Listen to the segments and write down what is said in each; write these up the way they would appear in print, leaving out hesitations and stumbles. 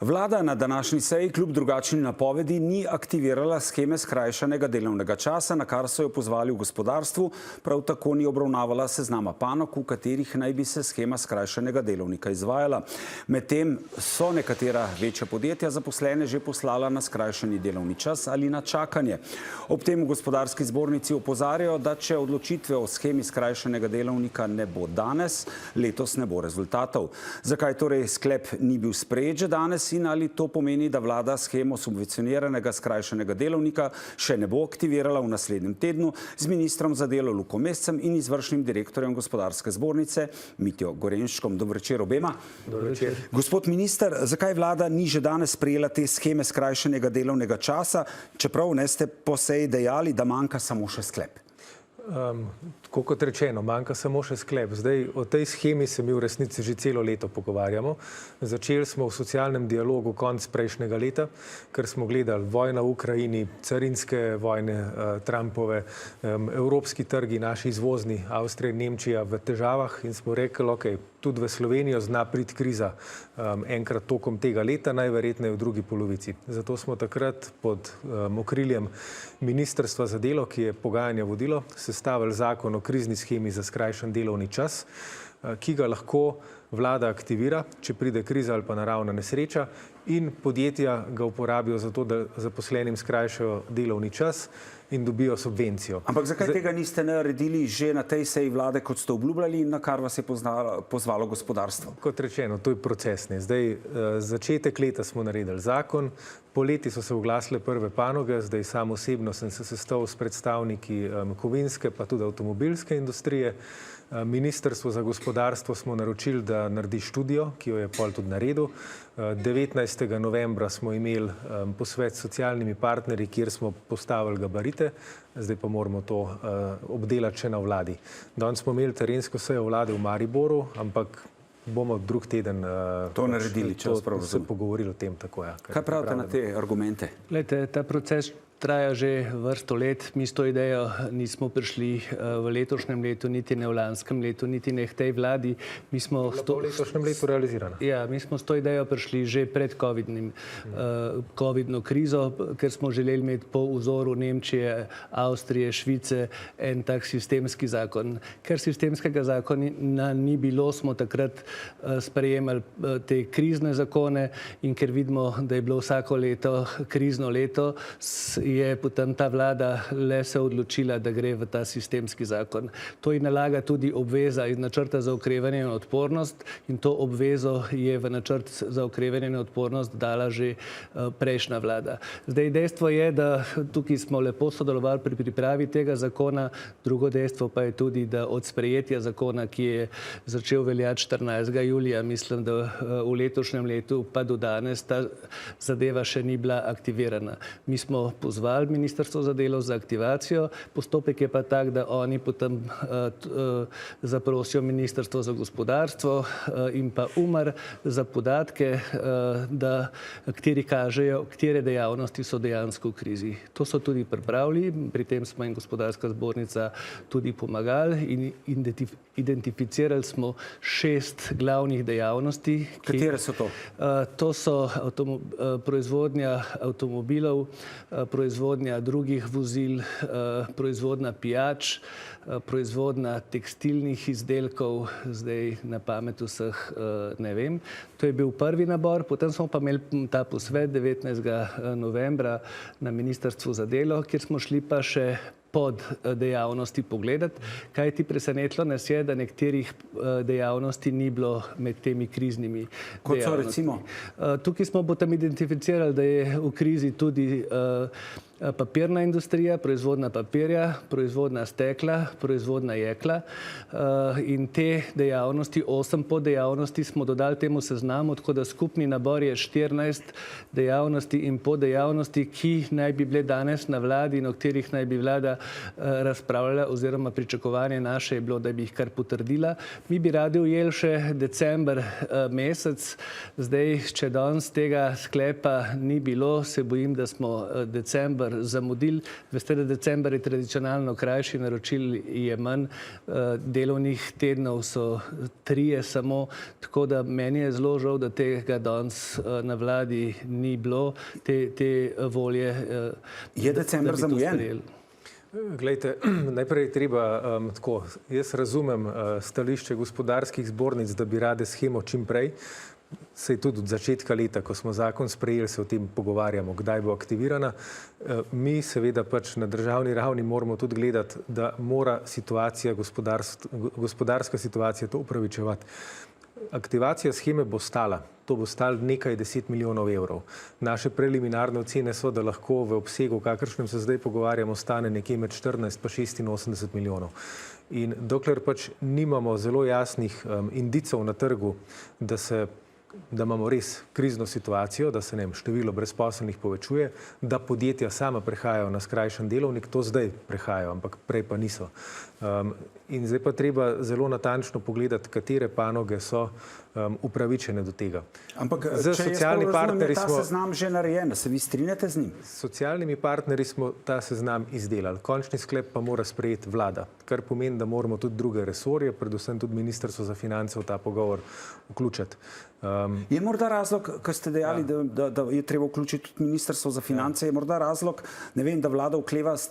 Vlada na današnji seji kljub drugačni napovedi ni aktivirala sheme skrajšanega delovnega časa, na kar so jo pozvali v gospodarstvu, prav tako ni obravnavala seznama panog, v katerih naj bi se shema skrajšanega delovnika izvajala. Medtem so nekatera večja podjetja zaposlene že poslala na skrajšani delovni čas ali na čakanje. Ob tem v gospodarski zbornici opozarjajo, da če odločitve o shemi skrajšanega delovnika ne bo danes, letos ne bo rezultatov. Zakaj torej sklep ni bil sprejet že danes? In ali to pomeni, da vlada shemo subvencioniranega skrajšanega delovnika še ne bo aktivirala v naslednjem tednu z ministrom za delo Lukom Mescem in izvršnim direktorjem gospodarske zbornice Mitjo Gorenškom. Dober večer obema. Dober večer. Gospod minister, zakaj vlada ni že danes sprejela te sheme skrajšanega delovnega časa, čeprav ne ste po seji dejali, da manjka samo še sklep? Tako kot rečeno, manjka samo še sklep. Zdaj, o tej shemi se mi v resnici že celo leto pogovarjamo. Začeli smo v socialnem dialogu konec prejšnjega leta, ker smo gledali vojna v Ukrajini, carinske vojne Trumpove, evropski trgi, naši izvozni, Avstrija in Nemčija v težavah in smo rekli, ok, tudi v Slovenijo zna priti kriza enkrat tokom tega leta, najverjetneje v drugi polovici. Zato smo takrat pod okriljem Ministrstva za delo, ki je pogajanja vodilo, sestavili zakon o krizni shemi za skrajšan delovni čas, ki ga lahko vlada aktivira, če pride kriza ali pa naravna nesreča, in podjetja ga uporabijo za to, da zaposlenim skrajšajo delovni čas in dobijo subvencijo. Ampak zakaj tega niste naredili že na tej seji vlade, kot ste obljubljali, in na kar vas je pozvalo gospodarstvo? Kot rečeno, to je proces. Zdaj, začetek leta smo naredili zakon, poleti so se oglasile prve panoge, zdaj sam osebno sem se sestal s predstavniki kovinske pa tudi avtomobilske industrije. Ministrstvo za gospodarstvo smo naročili, da naredi študijo, ki jo je pol tudi naredil. 19. novembra smo imeli posvet s socialnimi partnerji, kjer smo postavili gabarite, zdaj pa moramo to obdelati še na vladi. Danes smo imeli terensko sejo vlade v Mariboru, ampak bomo drug teden se pogovorili o tem. Kaj pravite na te argumente? Glejte, ta proces traja že vrsto let. Mi s to idejo nismo prišli v letošnjem letu, niti ne v lanskem letu, niti ne v tej vladi. Mi smo v letošnjem letu realizirana. Ja, mi smo s to idejo prišli že pred covidno krizo, ker smo želeli imeti po vzoru Nemčije, Avstrije, Švice en tak sistemski zakon. Ker sistemskega zakona ni bilo, smo takrat sprejemali te krizne zakone in ker vidimo, da je bilo vsako leto krizno leto, je potem ta vlada le se odločila, da gre v ta sistemski zakon. To ji nalaga tudi obveza iz načrta za okrevanje in odpornost in to obvezo je v načrt za okrevanje in odpornost dala že prejšnja vlada. Zdaj, dejstvo je, da tukaj smo lepo sodelovali pri pripravi tega zakona, drugo dejstvo pa je tudi, da od sprejetja zakona, ki je začel veljati 14. julija, mislim, da v letošnjem letu pa do danes ta zadeva še ni bila aktivirana. Mi smo pozvali Ministrstvo za delo za aktivacijo, postopek je pa tak, da oni potem zaprosijo Ministrstvo za gospodarstvo in pa UMAR za podatke, kateri kažejo, katere dejavnosti so dejansko v krizi. To so tudi pripravili, pri tem smo in gospodarska zbornica tudi pomagali in identificirali smo 6 glavnih dejavnosti. Katere so to? To so proizvodnja avtomobilov, proizvodnja drugih vozil, proizvodnja pijač, proizvodnja tekstilnih izdelkov, zdaj na pamet vseh ne vem. To je bil prvi nabor, potem smo pa imeli ta posvet 19. novembra na Ministrstvu za delo, kjer smo šli pa še pod dejavnosti pogledati, kaj ti presenetilo nas je, da nekaterih dejavnosti ni bilo med temi kriznimi dejavnosti. Kot so recimo? Tukaj smo potem identificirali, da je v krizi tudi papirna industrija, proizvodnja papirja, proizvodnja stekla, proizvodnja jekla in te dejavnosti, 8 poddejavnosti smo dodali temu seznamu, tako da skupni nabor je 14 dejavnosti in poddejavnosti, ki naj bi bile danes na vladi in o katerih naj bi vlada razpravljala oziroma pričakovanje naše je bilo, da bi jih kar potrdila. Mi bi radi ujeli še december mesec. Zdaj, če danes tega sklepa ni bilo, se bojim, da smo december december zamudili. Veste, da december je tradicionalno krajši, naročil je manj, delovnih tednov so 3 samo, tako da meni je zelo žal, da tega danes na vladi ni bilo, te volje. Je december zamujen? Glejte, najprej je treba tako, jaz razumem stališče gospodarskih zbornic, da bi rade shemo čim prej. Sej tudi od začetka leta, ko smo zakon sprejeli, se o tem pogovarjamo, kdaj bo aktivirana. Mi seveda pač na državni ravni moramo tudi gledati, da mora situacija, gospodarska situacija to upravičevati. Aktivacija sheme bo stala. To bo stalo nekaj 10 milijonov evrov. Naše preliminarne ocene so, da lahko v obsegu, kakršnem se zdaj pogovarjamo, stane nekje med 14 pa 86 milijonov. In dokler pač nimamo zelo jasnih indicov na trgu, da imamo res krizno situacijo, da se število brezposelnih povečuje, da podjetja sama prehajajo na skrajšan delovnik, to zdaj prehajajo, ampak prej pa niso. In zdaj pa treba zelo natančno pogledati, katere panoge so upravičene do tega. Ampak če jaz prav razumem, je ta seznam že narejen, se vi strinjate z njim? S socialnimi partnerji smo ta seznam izdelali. Končni sklep pa mora sprejeti vlada, kar pomeni, da moramo tudi druge resorje, predvsem tudi Ministrstvo za finance v ta pogovor vključiti. Je morda razlog, ker ste dejali, da je treba vključiti tudi Ministrstvo za finance, je morda razlog, ne vem, da vlada okleva s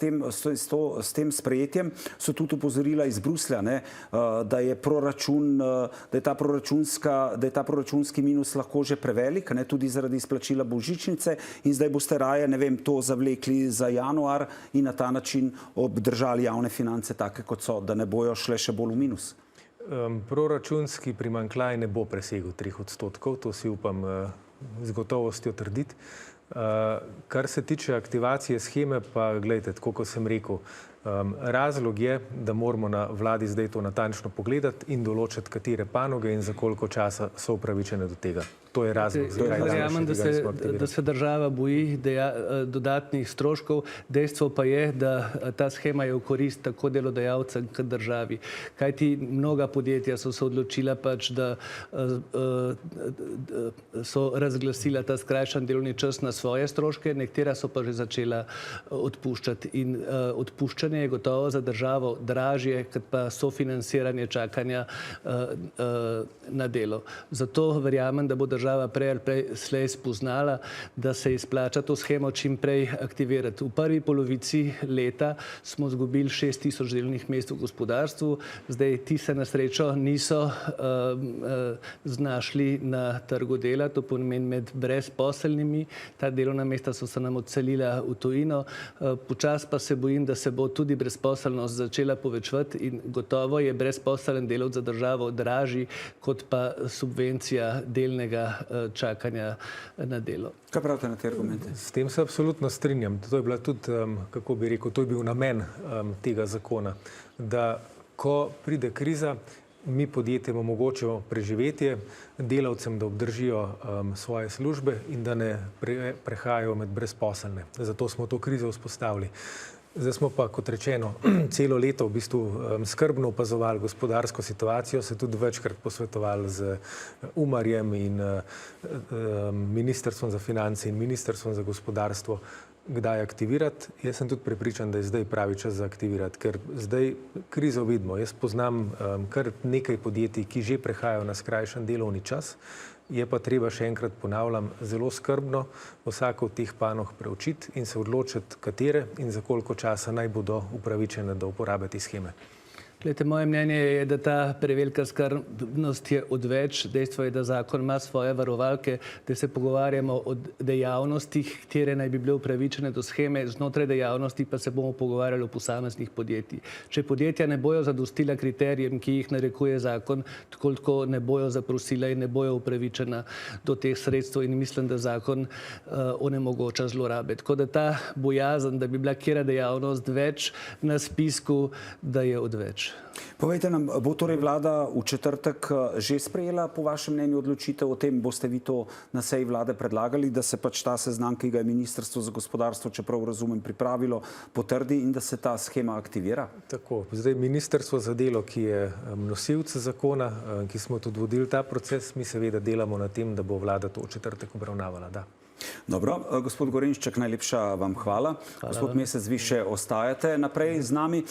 tem sprejetjem, so tudi upozorila iz Bruslja, da je proračun, da je ta proračunski minus lahko že prevelik, tudi zaradi izplačila božičnice in zdaj boste raje, ne vem, to zavlekli za januar in na ta način obdržali javne finance take, kot so, da ne bojo šle še bolj v minus. Proračunski primanjkljaj ne bo presegel 3%, to si upam z gotovostjo trditi. Kar se tiče aktivacije sheme, pa gledajte, tako kot sem rekel, razlog je, da moramo na vladi zdaj to natančno pogledati in določiti, katere panoge in za koliko časa so upravičene do tega. To je razlog. Verjamem, da se država boji dodatnih stroškov. Dejstvo pa je, da ta shema je v korist tako delodajalcem kot državi. Kajti mnoga podjetja so se odločila pač, da so razglasila ta skrajšan delovni čas na svoje stroške, nekatera so pa že začela odpuščati. In odpuščanje je gotovo za državo dražje, kot pa sofinansiranje čakanja na delo. Zato verjamem, da bo država prej ali prej slej spoznala, da se izplača to shemo čim prej aktivirati. V prvi polovici leta smo izgubili 6000 delovnih mest v gospodarstvu, zdaj ti se na srečo niso znašli na trgu dela, to pomeni med brezposelnimi, ta delovna mesta so se nam odselila v tujino, počasi pa se bojim, da se bo tudi brezposelnost začela povečevati in gotovo je brezposeln delavec za državo dražji kot pa subvencija delnega čakanja na delo. Kaj pravite na te argumente? S tem se absolutno strinjam. To je bila tudi, kako bi rekel, to je bil namen tega zakona, da ko pride kriza, mi podjetjem omogočimo preživetje, delavcem, da obdržijo svoje službe in da ne prehajajo med brezposelne. Zato smo to krizo vzpostavili. Zdaj smo pa, kot rečeno, celo leto v bistvu skrbno opazovali gospodarsko situacijo, se tudi večkrat posvetovali z Umarjem in Ministrstvom za finance in Ministrstvom za gospodarstvo, kdaj aktivirati. Jaz sem tudi prepričan, da je zdaj pravi čas za aktivirati, ker zdaj krizo vidimo. Jaz poznam kar nekaj podjetij, ki že prehajajo na skrajšan delovni čas. Je pa treba, še enkrat ponavljam, zelo skrbno vsako od teh panog preučiti in se odločiti, katere in za koliko časa naj bodo upravičene do uporabe te sheme. Glejte, moje mnenje je, da ta prevelika skrbnost je odveč. Dejstvo je, da zakon ima svoje varovalke, da se pogovarjamo o dejavnostih, katere naj bi bile upravičene do sheme, znotraj dejavnosti pa se bomo pogovarjali o posameznih podjetij. Če podjetja ne bojo zadostila kriterijem, ki jih narekuje zakon, tako ne bojo zaprosila in ne bojo upravičena do teh sredstev in mislim, da zakon onemogoča zlorabe. Tako da ta bojazen, da bi bila katera dejavnost več na spisku, da je odveč. Povejte nam, bo torej vlada v četrtek že sprejela po vašem mnenju odločitev o tem, boste vi to na seji vlade predlagali, da se pač ta seznam, ki ga je Ministrstvo za gospodarstvo, čeprav razumem, pripravilo, potrdi in da se ta shema aktivira? Tako, zdaj Ministrstvo za delo, ki je nosilec zakona, ki smo tudi vodili ta proces, mi seveda delamo na tem, da bo vlada to v četrtek obravnavala, da. Dobro, gospod Gorenšček, najlepša vam hvala. Gospod Mesec, vi še ostajate naprej z nami.